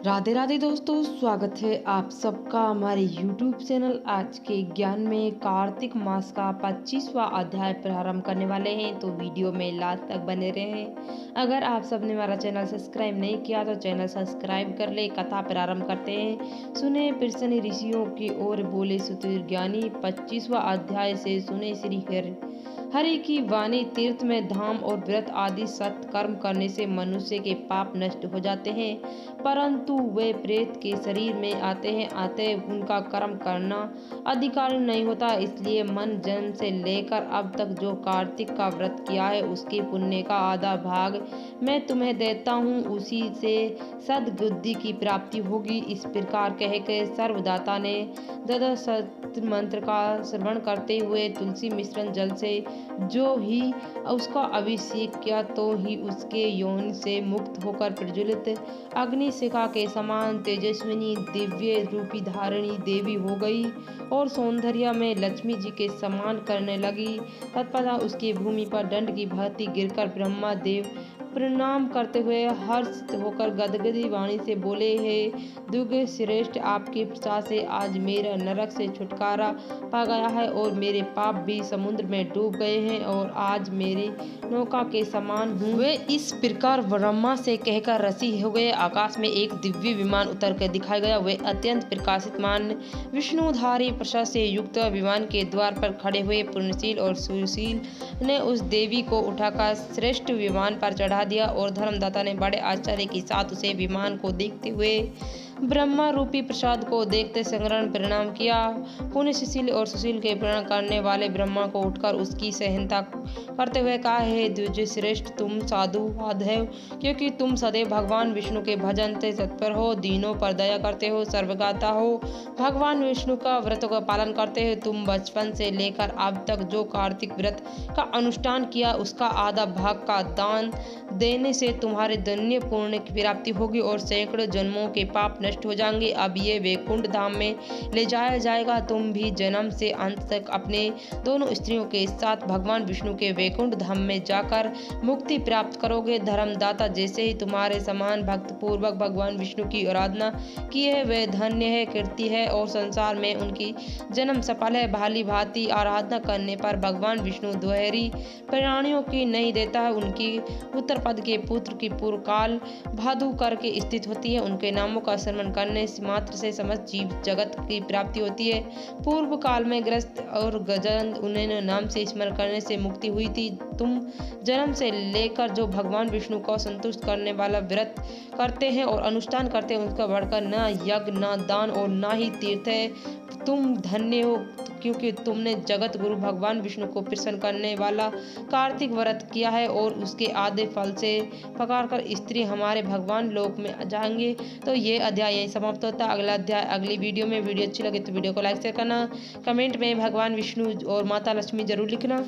राधे राधे दोस्तों, स्वागत है आप सबका हमारे YouTube चैनल आज के ज्ञान में। कार्तिक मास का 25वां अध्याय प्रारंभ करने वाले हैं, तो वीडियो में लास्ट तक बने रहें। अगर आप सबने हमारा चैनल सब्सक्राइब नहीं किया तो चैनल सब्सक्राइब कर ले। कथा प्रारंभ करते हैं। सुने प्रसन्न ऋषियों की ओर बोले सुतिर ज्ञानी। 25वां अध्याय से सुने श्री हरि की वाणी। तीर्थ में धाम और व्रत आदि सत्कर्म करने से मनुष्य के पाप नष्ट हो जाते हैं, परंतु वे प्रेत के शरीर में आते उनका कर्म करना अधिकार नहीं होता। इसलिए मन जन्म से लेकर अब तक जो कार्तिक का व्रत किया है उसके पुण्य का आधा भाग मैं तुम्हें देता हूँ, उसी से सद्बुद्धि की प्राप्ति होगी। इस प्रकार कह के सर्वदाता ने दद मंत्र का श्रवण करते हुए तुलसी मिश्रण जल से जो ही उसका अभिषेक किया, तो ही उसके योनि से मुक्त होकर प्रज्वलित अग्नि शिखा के समान तेजस्विनी दिव्य रूपी धारिणी देवी हो गई और सौंदर्य में लक्ष्मी जी के समान करने लगी। तत्पश्चात उसकी भूमि पर दंड की भांति गिरकर ब्रह्मा देव प्रणाम करते हुए हर्षित होकर गदगदी वाणी से बोले, हे दुर्ग श्रेष्ठ, आपके प्रसाद से आज मेरा नरक से छुटकारा पा गया है और मेरे पाप भी समुद्र में डूब गए हैं और आज मेरी नौका के समान हूँ। वे इस प्रकार ब्रह्मा से कहकर रसी हो गए। आकाश में एक दिव्य विमान उतर कर दिखाया गया। वे अत्यंत प्रकाशित मान विष्णुधारी प्रसाद से युक्त विमान के द्वार पर खड़े हुए पुण्यशील और सुशील ने उस देवी को उठाकर श्रेष्ठ विमान पर चढ़ा दिया और धर्मदाता ने बड़े आश्चर्य के साथ उसे विमान को देखते हुए ब्रह्मा रूपी प्रसाद को देखते संग्रहण प्रणाम किया। पुण्यशील और सुशील के प्रणाम करने वाले ब्रह्मा को उठकर उसकी सहनता करते हुए कहा, हे द्विज श्रेष्ठ, तुम साधु वाधव, क्योंकि तुम सदैव भगवान विष्णु के भजन से तत्पर हो, दीनों पर दया करते हो, सर्वज्ञाता हो, भगवान विष्णु का व्रत का पालन करते हो। तुम बचपन से लेकर अब तक जो कार्तिक व्रत का अनुष्ठान किया उसका आधा भाग का दान देने से तुम्हारे धन्य पुण्य की प्राप्ति होगी और सैकड़ों जन्मों के पाप नष्ट हो जाएंगे। अब ये वैकुंठ धाम में ले जाया जाएगा। तुम भी जन्म से अंत तक अपने दोनों स्त्रियों के साथ भगवान विष्णु के वैकुंठ धाम में जाकर मुक्ति प्राप्त करोगे। धर्मदाता जैसे ही तुम्हारे समान भक्त पूर्वक भगवान विष्णु की आराधना की है वे धन्य है, कीर्ति है और संसार में उनकी जन्म सफल है। भाली भांति आराधना करने पर भगवान विष्णु दोहरी प्राणियों की नहीं देता है। उनकी उत्तर पद के पुत्र की पूर्व काल भादु करके स्थित होती है। उनके नामों का स्मरण करने मात्र से समस्त जीव जगत की प्राप्ति होती है। पूर्व काल में ग्रस्त और गजन उन्हें नाम से स्मरण करने से मुक्ति हुई थी। तुम जन्म से लेकर जो भगवान विष्णु को संतुष्ट करने वाला व्रत करते हैं और अनुष्ठान करते हैं उसका बढ़कर न यज्ञ, न दान और न ही तीर्थ है। तुम धन्य हो, क्योंकि तुमने जगत गुरु भगवान विष्णु को प्रसन्न करने वाला कार्तिक व्रत किया है और उसके आधे फल से पकार कर स्त्री हमारे भगवान लोक में जाएंगे। तो ये अध्याय यहीं समाप्त होता है। अगला अध्याय अगली वीडियो में। वीडियो अच्छी लगे तो वीडियो को लाइक शेयर करना, कमेंट में भगवान विष्णु और माता लक्ष्मी जरूर लिखना।